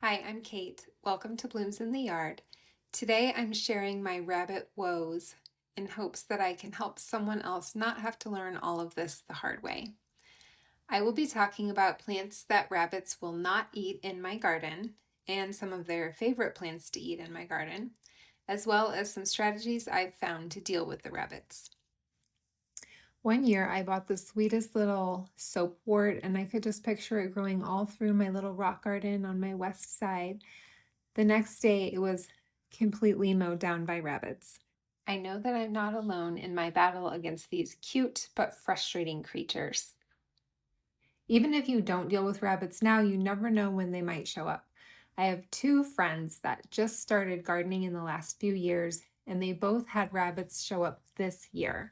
Hi, I'm Kate. Welcome to Blooms in the Yard. Today I'm sharing my rabbit woes in hopes that I can help someone else not have to learn all of this the hard way. I will be talking about plants that rabbits will not eat in my garden and some of their favorite plants to eat in my garden, as well as some strategies I've found to deal with the rabbits. One year I bought the sweetest little soapwort, and I could just picture it growing all through my little rock garden on my west side. The next day, it was completely mowed down by rabbits. I know that I'm not alone in my battle against these cute but frustrating creatures. Even if you don't deal with rabbits now, you never know when they might show up. I have two friends that just started gardening in the last few years, and they both had rabbits show up this year.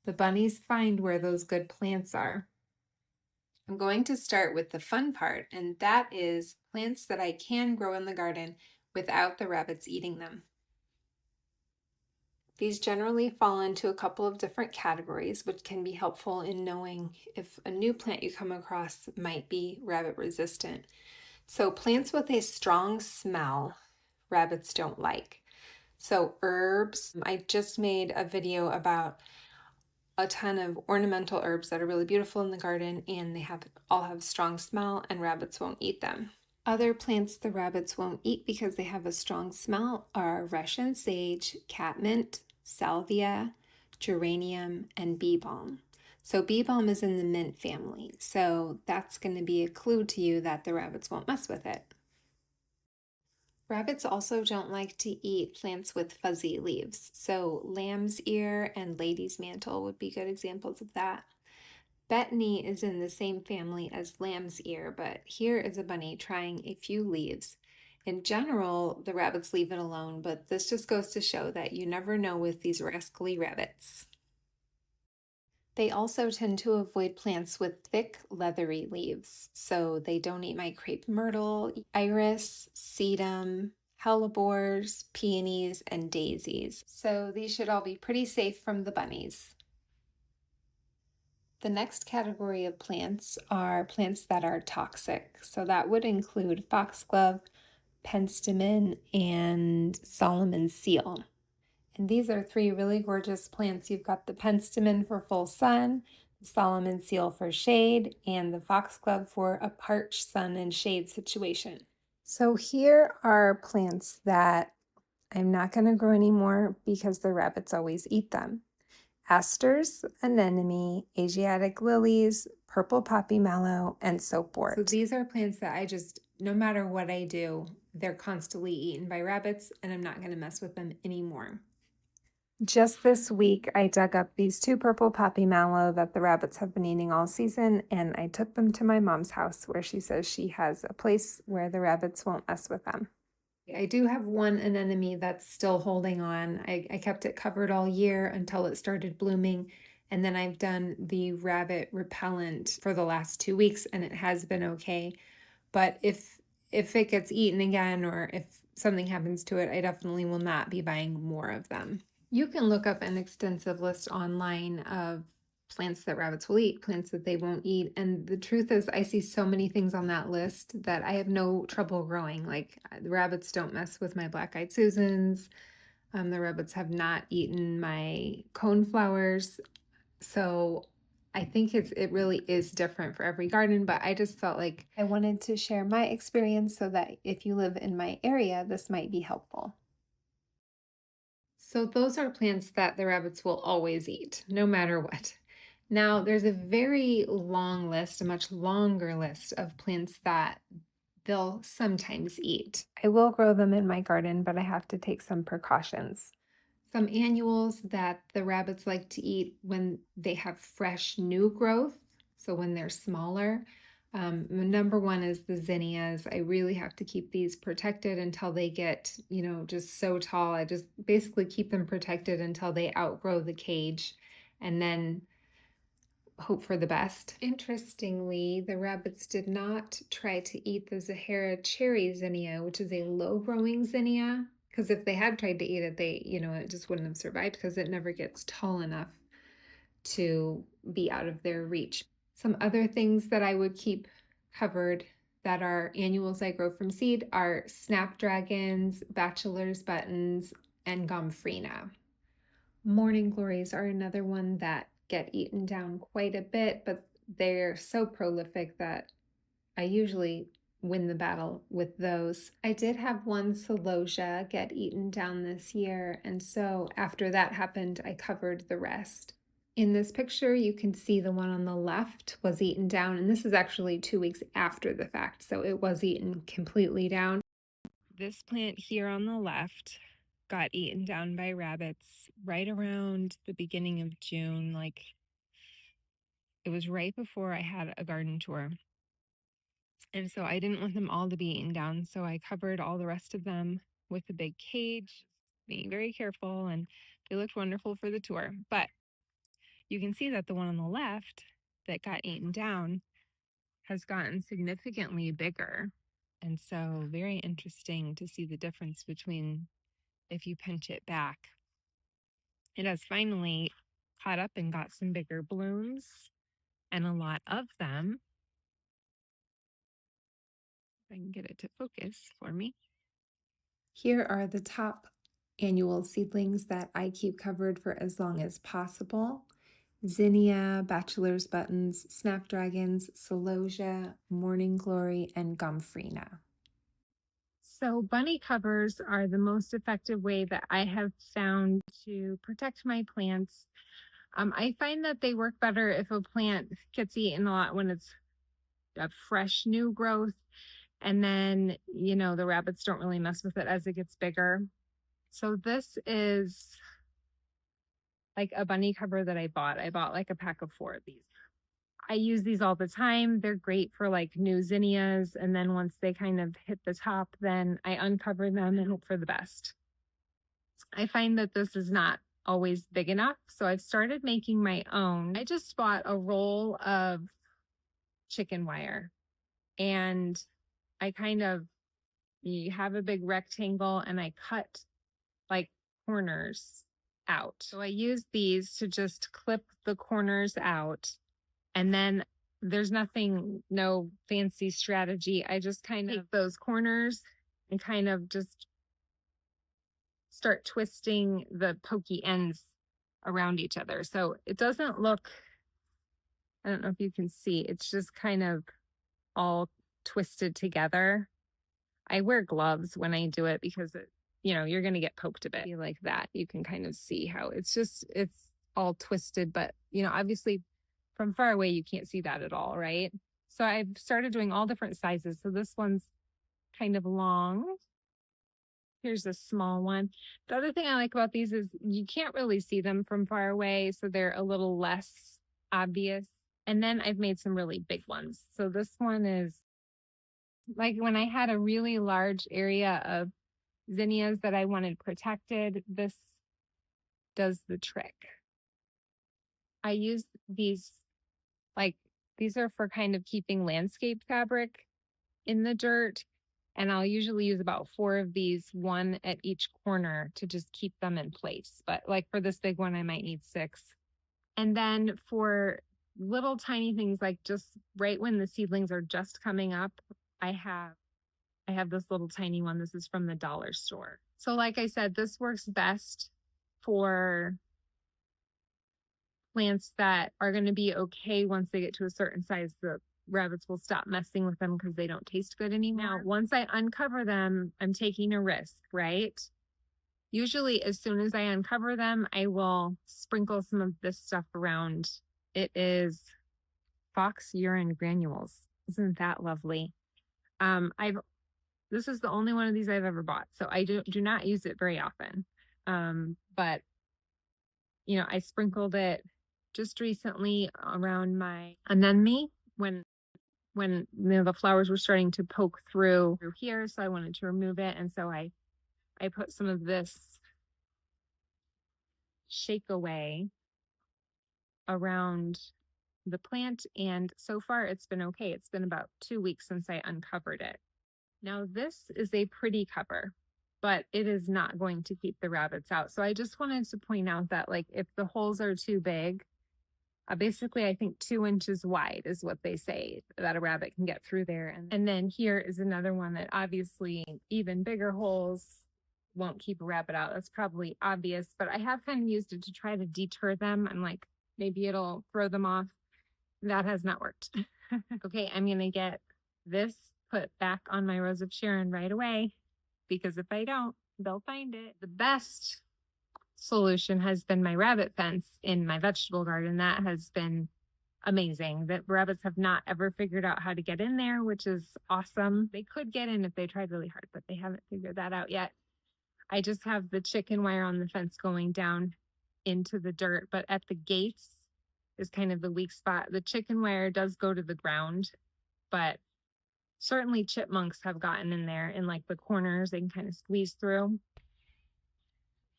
The bunnies find where those good plants are. I'm going to start with the fun part, and that is plants that I can grow in the garden without the rabbits eating them. These generally fall into a couple of different categories, which can be helpful in knowing if a new plant you come across might be rabbit resistant. So plants with a strong smell, rabbits don't like. So herbs, I just made a video about a ton of ornamental herbs that are really beautiful in the garden, and they all have strong smell and rabbits won't eat them. Other plants the rabbits won't eat because they have a strong smell are Russian sage, catmint, salvia, geranium, and bee balm. So bee balm is in the mint family, so that's going to be a clue to you that the rabbits won't mess with it. Rabbits also don't like to eat plants with fuzzy leaves, so lamb's ear and lady's mantle would be good examples of that. Betony is in the same family as lamb's ear, but here is a bunny trying a few leaves. In general, the rabbits leave it alone, but this just goes to show that you never know with these rascally rabbits. They also tend to avoid plants with thick, leathery leaves, so they don't eat my crepe myrtle, iris, sedum, hellebores, peonies, and daisies. So these should all be pretty safe from the bunnies. The next category of plants are plants that are toxic. So that would include foxglove, penstemon, and Solomon's seal. And these are three really gorgeous plants. You've got the penstemon for full sun, the Solomon seal for shade, and the foxglove for a parched sun and shade situation. So here are plants that I'm not going to grow anymore because the rabbits always eat them. Asters, anemone, Asiatic lilies, purple poppy mallow, and soapwort. So these are plants that I just, no matter what I do, they're constantly eaten by rabbits, and I'm not going to mess with them anymore. Just this week, I dug up these two purple poppy mallow that the rabbits have been eating all season, and I took them to my mom's house where she says she has a place where the rabbits won't mess with them. I do have one anemone that's still holding on. I kept it covered all year until it started blooming, and then I've done the rabbit repellent for the last 2 weeks, and it has been okay. But if it gets eaten again or if something happens to it, I definitely will not be buying more of them. You can look up an extensive list online of plants that rabbits will eat, plants that they won't eat. And the truth is, I see so many things on that list that I have no trouble growing. Like the rabbits don't mess with my black-eyed Susans. The rabbits have not eaten my coneflowers. So I think it really is different for every garden, but I just felt like I wanted to share my experience so that if you live in my area, this might be helpful. So those are plants that the rabbits will always eat, no matter what. Now, there's a very long list, a much longer list of plants that they'll sometimes eat. I will grow them in my garden, but I have to take some precautions. Some annuals that the rabbits like to eat when they have fresh new growth, so when they're smaller. Number one is the zinnias. I really have to keep these protected until they get, just so tall. I just basically keep them protected until they outgrow the cage and then hope for the best. Interestingly, the rabbits did not try to eat the Zahara cherry zinnia, which is a low-growing zinnia, because if they had tried to eat it, it just wouldn't have survived because it never gets tall enough to be out of their reach. Some other things that I would keep covered that are annuals I grow from seed are snapdragons, bachelor's buttons, and gomphrena. Morning glories are another one that get eaten down quite a bit, but they're so prolific that I usually win the battle with those. I did have one celosia get eaten down this year, and so after that happened, I covered the rest. In this picture, you can see the one on the left was eaten down, and this is actually 2 weeks after the fact, so it was eaten completely down. This plant here on the left got eaten down by rabbits right around the beginning of June. Like, it was right before I had a garden tour. And so I didn't want them all to be eaten down, so I covered all the rest of them with a big cage, being very careful, and they looked wonderful for the tour. But you can see that the one on the left that got eaten down has gotten significantly bigger. And so very interesting to see the difference between if you pinch it back. It has finally caught up and got some bigger blooms, and a lot of them. If I can get it to focus for me. Here are the top annual seedlings that I keep covered for as long as possible. Zinnia, bachelor's buttons, snapdragons, celosia, morning glory, and gomphrena. So bunny covers are the most effective way that I have found to protect my plants. I find that they work better if a plant gets eaten a lot when it's a fresh new growth, and then, you know, the rabbits don't really mess with it as it gets bigger. So this is like a bunny cover that I bought. I bought like a pack of 4 of these. I use these all the time. They're great for like new zinnias. And then once they kind of hit the top, then I uncover them and hope for the best. I find that this is not always big enough, so I've started making my own. I just bought a roll of chicken wire, and I kind of, you have a big rectangle, and I cut like corners out. So I use these to just clip the corners out, and then there's nothing, no fancy strategy. I just kind of take those corners and kind of just start twisting the pokey ends around each other. So it doesn't look, I don't know if you can see, it's just kind of all twisted together. I wear gloves when I do it because it, you know, you're going to get poked a bit like that. You can kind of see how it's all twisted, but you know, obviously from far away, you can't see that at all, right? So I've started doing all different sizes. So this one's kind of long. Here's a small one. The other thing I like about these is you can't really see them from far away, so they're a little less obvious. And then I've made some really big ones. So this one is like when I had a really large area of zinnias that I wanted protected, this does the trick. I use these, like, these are for kind of keeping landscape fabric in the dirt. And I'll usually use about 4 of these, 1 at each corner, to just keep them in place. But like for this big one, I might need 6. And then for little tiny things, like just right when the seedlings are just coming up, I have this little tiny one. This is from the dollar store. So like I said, this works best for plants that are going to be okay once they get to a certain size. The rabbits will stop messing with them because they don't taste good anymore. Now, once I uncover them, I'm taking a risk, right? Usually as soon as I uncover them, I will sprinkle some of this stuff around. It is fox urine granules. Isn't that lovely? This is the only one of these I've ever bought, so I do not use it very often. But you know, I sprinkled it just recently around my anemone when you know, the flowers were starting to poke through here, so I wanted to remove it, and so I put some of this shake away around the plant, and so far it's been okay. It's been about 2 weeks since I uncovered it. Now this is a pretty cover, but it is not going to keep the rabbits out. So I just wanted to point out that, like, if the holes are too big, Basically, I think 2 inches wide is what they say that a rabbit can get through there. And then here is another one that obviously even bigger holes won't keep a rabbit out. That's probably obvious, but I have kind of used it to try to deter them. I'm like, maybe it'll throw them off. That has not worked. Okay, I'm going to get this put back on my Rose of Sharon right away, because if I don't, they'll find it. The best solution has been my rabbit fence in my vegetable garden. That has been amazing. That rabbits have not ever figured out how to get in there, which is awesome. They could get in if they tried really hard, but they haven't figured that out yet. I just have the chicken wire on the fence going down into the dirt, but at the gates is kind of the weak spot. The chicken wire does go to the ground, but certainly chipmunks have gotten in there in like the corners. They can kind of squeeze through.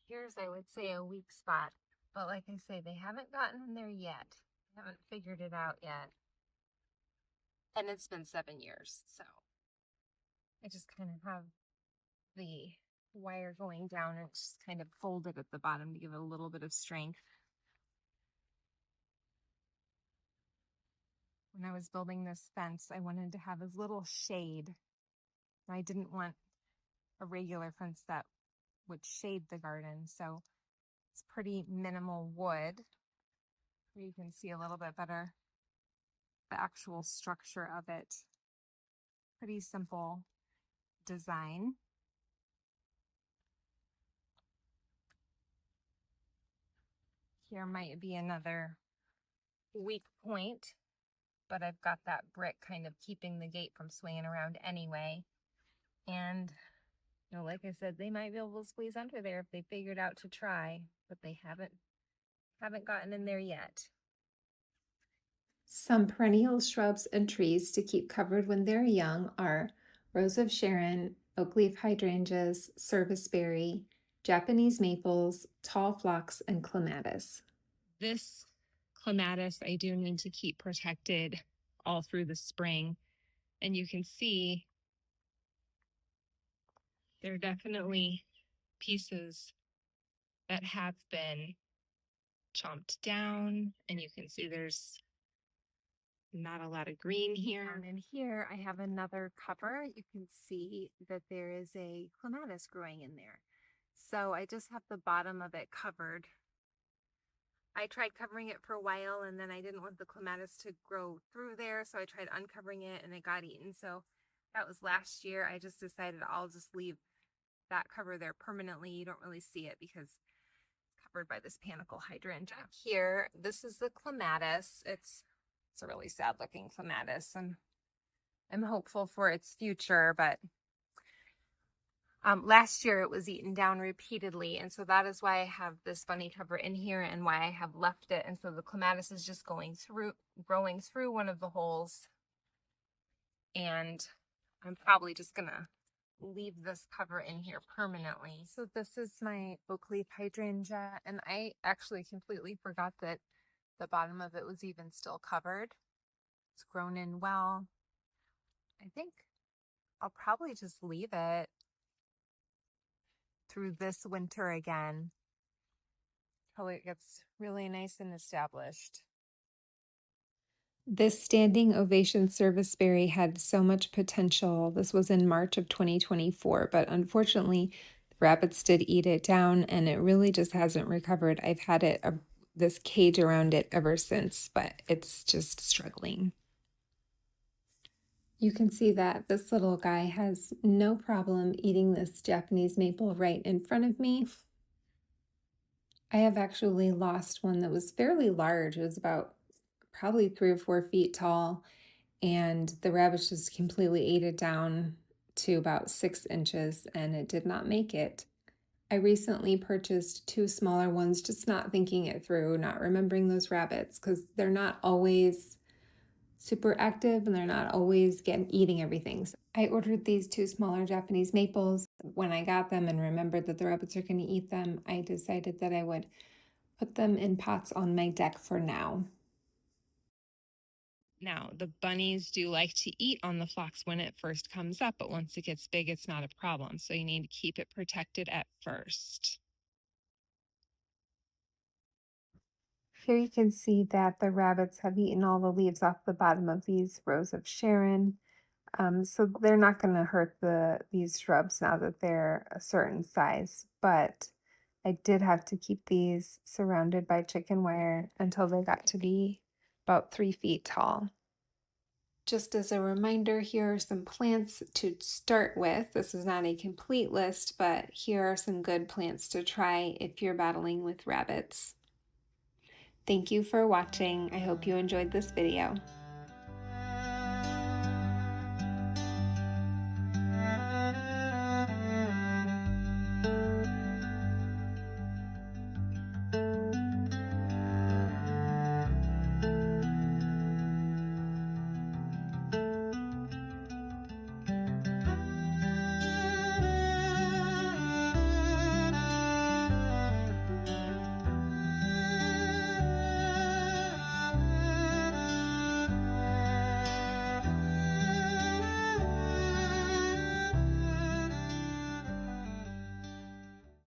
Here's, I would say, a weak spot, but like I say, they haven't gotten in there yet. They haven't figured it out yet. And it's been 7 years, so I just kind of have the wire going down and it's just kind of folded at the bottom to give it a little bit of strength. When I was building this fence, I wanted to have as little shade. I didn't want a regular fence that would shade the garden, so it's pretty minimal wood. You can see a little bit better the actual structure of it. Pretty simple design. Here might be another weak point, but I've got that brick kind of keeping the gate from swinging around anyway. And you know, like I said, they might be able to squeeze under there if they figured out to try, but they haven't gotten in there yet. Some perennial shrubs and trees to keep covered when they're young are Rose of Sharon, oakleaf hydrangeas, serviceberry, Japanese maples, tall phlox, and clematis. This clematis I do need to keep protected all through the spring. And you can see there are definitely pieces that have been chomped down, and you can see there's not a lot of green here. And in here, I have another cover. You can see that there is a clematis growing in there. So I just have the bottom of it covered. I tried covering it for a while, and then I didn't want the clematis to grow through there, so I tried uncovering it, and it got eaten. So that was last year. I just decided I'll just leave that cover there permanently. You don't really see it because it's covered by this panicle hydrangea. Here, this is the clematis. It's a really sad looking clematis, and I'm hopeful for its future, but last year it was eaten down repeatedly, and so that is why I have this bunny cover in here and why I have left it. And so the clematis is just growing through one of the holes, and I'm probably just gonna leave this cover in here permanently. So this is my oakleaf hydrangea, and I actually completely forgot that the bottom of it was even still covered. It's grown in well. I think I'll probably just leave it through this winter again till it gets really nice and established. This standing ovation serviceberry had so much potential. This was in March of 2024, but unfortunately, the rabbits did eat it down and it really just hasn't recovered. I've had it this cage around it ever since, but it's just struggling. You can see that this little guy has no problem eating this Japanese maple right in front of me. I have actually lost one that was fairly large. It was about probably 3 or 4 feet tall, and the rabbits just completely ate it down to about 6 inches, and it did not make it. I recently purchased 2 smaller ones, just not thinking it through, not remembering those rabbits, because they're not always super active and they're not always eating everything. So I ordered these 2 smaller Japanese maples. When I got them and remembered that the rabbits are going to eat them, I decided that I would put them in pots on my deck for now. Now, the bunnies do like to eat on the phlox when it first comes up, but once it gets big, it's not a problem. So you need to keep it protected at first. Here you can see that the rabbits have eaten all the leaves off the bottom of these rows of Sharon. So they're not going to hurt these shrubs now that they're a certain size, but I did have to keep these surrounded by chicken wire until they got to be about 3 feet tall. Just as a reminder, here are some plants to start with. This is not a complete list, but here are some good plants to try if you're battling with rabbits. Thank you for watching. I hope you enjoyed this video.